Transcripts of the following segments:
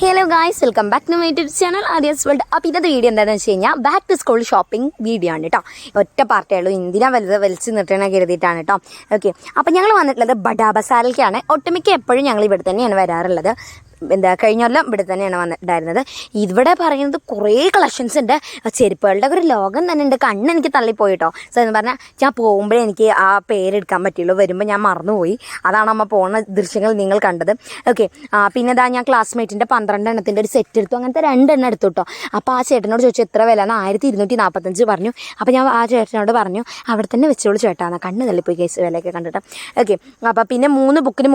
Hello guys, welcome back to my YouTube channel Aadyas world. അപ്പോൾ ഇന്നത്തെ video എന്താണെന്ന് വെച്ച് കഴിഞ്ഞാൽ back to school shopping video ആണ് കേട്ടോ. ഒറ്റ പാർട്ടിയുള്ളൂ, എന്തിനാ വലിച്ച് നിർത്തണ കരുതിയിട്ടാണ് കേട്ടോ. ഓക്കെ, അപ്പോൾ ഞങ്ങൾ വന്നിട്ടുള്ളത് ബഡാ ബസാറിലേക്കാണ്. ഒട്ടുമിക്ക എപ്പോഴും ഞങ്ങൾ ഇവിടെ തന്നെയാണ് വരാറുള്ളത്. കഴിഞ്ഞ കൊല്ലം ഇവിടെ തന്നെയാണ് വന്നിട്ടുണ്ടായിരുന്നത്. ഇവിടെ പറയുന്നത് കുറേ കളക്ഷൻസ് ഉണ്ട്. ചെരുപ്പുകളുടെ ഒരു ലോകം തന്നെ ഉണ്ട്. കണ്ണെനിക്ക് തള്ളിപ്പോയിട്ടോ. സോ എന്ന് പറഞ്ഞാൽ ഞാൻ പോകുമ്പോഴേ എനിക്ക് ആ പേരെടുക്കാൻ പറ്റുള്ളൂ. വരുമ്പോൾ ഞാൻ മറന്നുപോയി. അതാണ് അമ്മ പോകുന്ന ദൃശ്യങ്ങൾ നിങ്ങൾ കണ്ടത്. ഓക്കെ, പിന്നെ ഇതാ ഞാൻ ക്ലാസ്മേറ്റിൻ്റെ 12 എണ്ണത്തിൻ്റെ ഒരു സെറ്റ് എടുത്തു. അങ്ങനത്തെ 2 എണ്ണം എടുത്തു കേട്ടോ. അപ്പോൾ ആ ചേട്ടനോട് ചോദിച്ചു എത്ര വില എന്ന്. 1245 പറഞ്ഞു. അപ്പോൾ ഞാൻ ആ ചേട്ടനോട് പറഞ്ഞു അവിടെ തന്നെ വെച്ചോളൂ ചേട്ടാന്ന്. കണ്ണ് തള്ളിപ്പോയി കേസ് വിലയൊക്കെ കണ്ടിട്ട്. ഓക്കെ, അപ്പോൾ പിന്നെ 3 ബുക്കിന്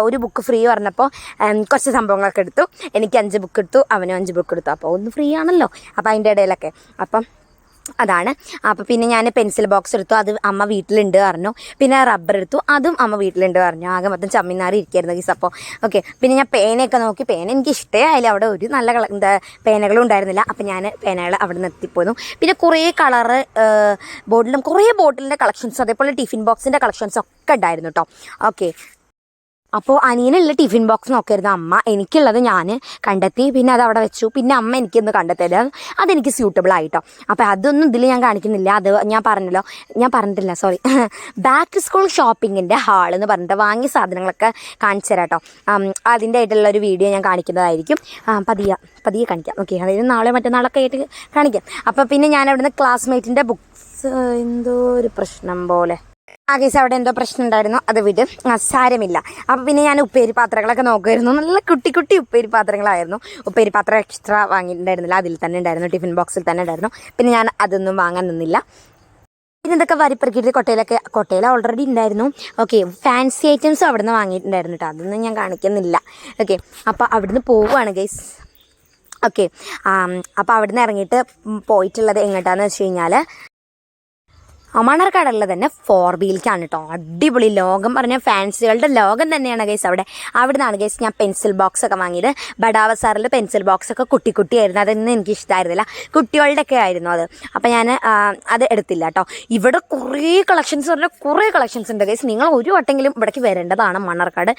ഒരു ബുക്ക് ഫ്രീ പറഞ്ഞപ്പോൾ കുറച്ച് സംഭവങ്ങളൊക്കെ എടുത്തു. എനിക്ക് 5 ബുക്ക് എടുത്തു, അവനും 5 ബുക്ക് എടുത്തു. അപ്പോൾ ഒന്ന് ഫ്രീ ആണല്ലോ. അപ്പോൾ അതിൻ്റെ ഇടയിലൊക്കെ അപ്പം അതാണ്. അപ്പോൾ പിന്നെ ഞാൻ പെൻസിൽ ബോക്സ് എടുത്തു, അത് അമ്മ വീട്ടിലുണ്ട് പറഞ്ഞു. പിന്നെ റബ്ബർ എടുത്തു, അതും അമ്മ വീട്ടിലുണ്ട് പറഞ്ഞു. ആകെ മൊത്തം ചമ്മിനാറി ഇരിക്കായിരുന്നു ഗീസ്. അപ്പോൾ ഓക്കെ, പിന്നെ ഞാൻ പേനയൊക്കെ നോക്കി. പേന എനിക്ക് ഇഷ്ടമായില്ല. അവിടെ ഒരു നല്ല പേനകളും ഉണ്ടായിരുന്നില്ല. അപ്പോൾ ഞാൻ പേനകൾ അവിടെ നിന്ന് എത്തിപ്പോന്നു. പിന്നെ കുറേ കളറ് ബോട്ടിലും കുറേ ബോട്ടിലിൻ്റെ കളക്ഷൻസും അതേപോലെ ടിഫിൻ ബോക്സിൻ്റെ കളക്ഷൻസും ഒക്കെ ഉണ്ടായിരുന്നു കേട്ടോ. ഓക്കെ, അപ്പോൾ അനിയനുള്ള ടിഫിൻ ബോക്സ് നോക്കിയിരുന്നു അമ്മ. എനിക്കുള്ളത് ഞാൻ കണ്ടെത്തി. പിന്നെ അത് അവിടെ വെച്ചു. പിന്നെ അമ്മ എനിക്കൊന്ന് കണ്ടെത്തിയത് അതെനിക്ക് സ്യൂട്ടബിൾ ആയിട്ടോ. അപ്പോൾ അതൊന്നും ഇതിൽ ഞാൻ കാണിക്കുന്നില്ല. അത് ഞാൻ പറഞ്ഞിട്ടില്ല സോറി. ബാക്ക് ടു സ്കൂൾ ഷോപ്പിങ്ങിൻ്റെ ഹാൾ എന്ന് പറഞ്ഞിട്ട് വാങ്ങിയ സാധനങ്ങളൊക്കെ കാണിച്ചു തരാം കേട്ടോ. അതിൻ്റെ ആയിട്ടുള്ള ഒരു വീഡിയോ ഞാൻ കാണിക്കുന്നതായിരിക്കും. പതിയെ കാണിക്കാം. ഓക്കെ, അതായത് നാളെ മറ്റന്നാളൊക്കെ ആയിട്ട് കാണിക്കാം. അപ്പോൾ പിന്നെ ഞാൻ അവിടുന്ന് ക്ലാസ്മേറ്റിൻ്റെ ബുക്സ് എന്തോ ഒരു പ്രശ്നം പോലെ ആ കേസ് അവിടെ എന്തോ പ്രശ്നം ഉണ്ടായിരുന്നു. അത് വിട്, സാരമില്ല. അപ്പോൾ പിന്നെ ഞാൻ ഉപ്പേരി പാത്രങ്ങളൊക്കെ നോക്കുമായിരുന്നു. നല്ല കുട്ടി ഉപ്പേരി പാത്രങ്ങളായിരുന്നു. ഉപ്പേരി പാത്രം എക്സ്ട്രാ വാങ്ങിയിട്ടുണ്ടായിരുന്നില്ല, അതിൽ തന്നെ ഉണ്ടായിരുന്നു, ടിഫിൻ ബോക്സിൽ തന്നെ ഉണ്ടായിരുന്നു. പിന്നെ ഞാൻ അതൊന്നും വാങ്ങാൻ നിന്നില്ല. പിന്നെ ഇതൊക്കെ വരിപ്പെറുക്കിയിട്ട് കൊട്ടയിൽ ഓൾറെഡി ഉണ്ടായിരുന്നു. ഓക്കെ, ഫാൻസി ഐറ്റംസും അവിടെ നിന്ന് വാങ്ങിയിട്ടുണ്ടായിരുന്നു കേട്ടോ. അതൊന്നും ഞാൻ കാണിക്കുന്നില്ല. ഓക്കെ, അപ്പോൾ അവിടുന്ന് പോവുകയാണ് ഗൈസ്. ഓക്കെ, അപ്പോൾ അവിടുന്ന് ഇറങ്ങിയിട്ട് പോയിട്ടുള്ളത് എങ്ങോട്ടാന്ന് വെച്ച് കഴിഞ്ഞാൽ മണ്ണാർക്കാടുള്ള തന്നെ 4 വീൽക്കാണ് കേട്ടോ. അടിപൊളി ലോകം പറഞ്ഞാൽ ഫാൻസികളുടെ ലോകം തന്നെയാണ് ഗൈസ് അവിടെ നിന്നാണ് ഗൈസ് ഞാൻ പെൻസിൽ ബോക്സ് ഒക്കെ വാങ്ങിയത്. ബഡാ ബസാറിൽ പെൻസിൽ ബോക്സ് ഒക്കെ കുട്ടിയായിരുന്നു. അതൊന്നും എനിക്ക് ഇഷ്ടമായിരുന്നില്ല. കുട്ടികളുടെ ഒക്കെ ആയിരുന്നു അത്. അപ്പോൾ ഞാൻ അത് എടുത്തില്ല കേട്ടോ. ഇവിടെ കുറേ കളക്ഷൻസ് ഉണ്ട് ഗൈസ്. നിങ്ങൾ ഒരു വട്ടെങ്കിലും ഇവിടേക്ക് വരേണ്ടതാണ് മണ്ണാർക്കാട്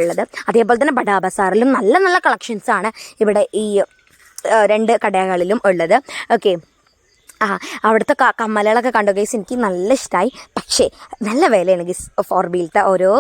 ഉള്ളത്. അതേപോലെ തന്നെ ബഡാ ബസാറിലും നല്ല കളക്ഷൻസാണ് ഇവിടെ ഈ 2 കടകളിലും ഉള്ളത്. ഓക്കെ, അവിടുത്തെ കമ്മലുകളൊക്കെ കണ്ടു ഗൈസ്. എനിക്ക് നല്ല ഇഷ്ടമായി. പക്ഷേ നല്ല വിലയാണ് ഗൈസ് 4 വീലത്തെ ഓരോ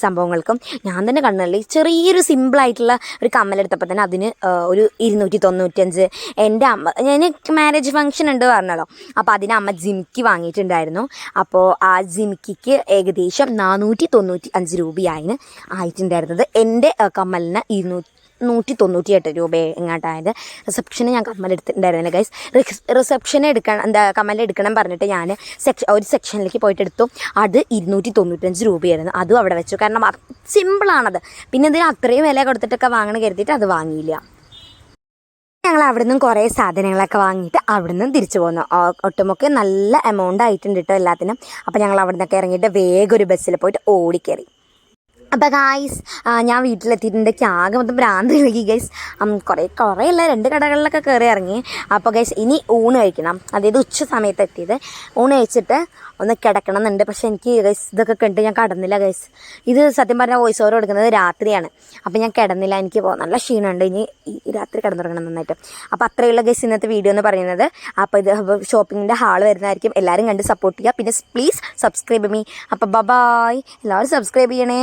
സംഭവങ്ങൾക്കും. ഞാൻ തന്നെ കണ്ണുള്ളി ചെറിയൊരു സിമ്പിളായിട്ടുള്ള ഒരു കമ്മലെടുത്തപ്പോൾ തന്നെ അതിന് ഒരു 295. എൻ്റെ അമ്മ ഞാൻ മാരേജ് ഫംഗ്ഷൻ ഉണ്ട് പറഞ്ഞല്ലോ. അപ്പോൾ അതിന് അമ്മ ജിമിക്കി വാങ്ങിയിട്ടുണ്ടായിരുന്നു. അപ്പോൾ ആ ജിമിക്കിക്ക് ഏകദേശം 495 രൂപയായിരുന്നു ആയിട്ടുണ്ടായിരുന്നത്. എൻ്റെ കമ്മലിന് 198 രൂപ എങ്ങാട്ടായത്. റിസപ്ഷന് ഞാൻ കമ്മലെടുത്തിട്ടുണ്ടായിരുന്നില്ല ഗൈസ്. റിസപ്ഷന് കമ്മലെടുക്കണം പറഞ്ഞിട്ട് ഞാൻ ഒരു സെക്ഷനിലേക്ക് പോയിട്ട് എടുത്തു. അത് 295 രൂപയായിരുന്നു. അതും അവിടെ വെച്ചു. കാരണം സിമ്പിളാണത്. പിന്നെ ഇതിന് അത്രയും വില കൊടുത്തിട്ടൊക്കെ വാങ്ങണം കരുതിയിട്ട് അത് വാങ്ങിയില്ല. ഞങ്ങൾ അവിടെ നിന്നും കുറേ സാധനങ്ങളൊക്കെ വാങ്ങിയിട്ട് അവിടെ നിന്നും തിരിച്ചു പോന്നു. ഒട്ടുമൊക്കെ നല്ല എമൗണ്ട് ആയിട്ടുണ്ട് കേട്ടോ എല്ലാത്തിനും. അപ്പോൾ ഞങ്ങൾ അവിടെ നിന്നൊക്കെ ഇറങ്ങിയിട്ട് വേഗം ഒരു ബസ്സിൽ പോയിട്ട് ഓടിക്കയറി. അപ്പോൾ ഗായ്സ്, ഞാൻ വീട്ടിലെത്തിയിട്ടുണ്ട്. ആകെ മൊത്തം ഭ്രാന്ത് കളി ഗൈസ്. കുറേ അല്ല 2 കടകളിലൊക്കെ കയറി ഇറങ്ങി. അപ്പോൾ ഗൈസ് ഇനി ഊണ് കഴിക്കണം. അതായത് ഉച്ച സമയത്ത് എത്തിയത്. ഊണ് കഴിച്ചിട്ട് ഒന്ന് കിടക്കണം എന്നുണ്ട്. പക്ഷേ എനിക്ക് ഗൈസ് ഇതൊക്കെ കണ്ട് ഞാൻ കിടന്നില്ല ഗൈസ്. ഇത് സത്യം പറഞ്ഞാൽ വോയിസ് ഓവർ കൊടുക്കുന്നത് രാത്രിയാണ്. അപ്പോൾ ഞാൻ കിടന്നില്ല. എനിക്ക് നല്ല ക്ഷീണമുണ്ട്. ഇനി ഈ രാത്രി കിടന്നുറങ്ങണം നന്നായിട്ട്. അപ്പോൾ അത്രയുള്ള ഗൈസ് ഇന്നത്തെ വീഡിയോ എന്ന് പറയുന്നത്. അപ്പോൾ ഇത് ഷോപ്പിങ്ങിൻ്റെ ഹാൾ വരുന്നതായിരിക്കും. എല്ലാവരും കണ്ട് സപ്പോർട്ട് ചെയ്യുക. പിന്നെ പ്ലീസ് സബ്സ്ക്രൈബ് മീ. അപ്പോൾ ബൈ. എല്ലാവരും സബ്സ്ക്രൈബ് ചെയ്യണേ.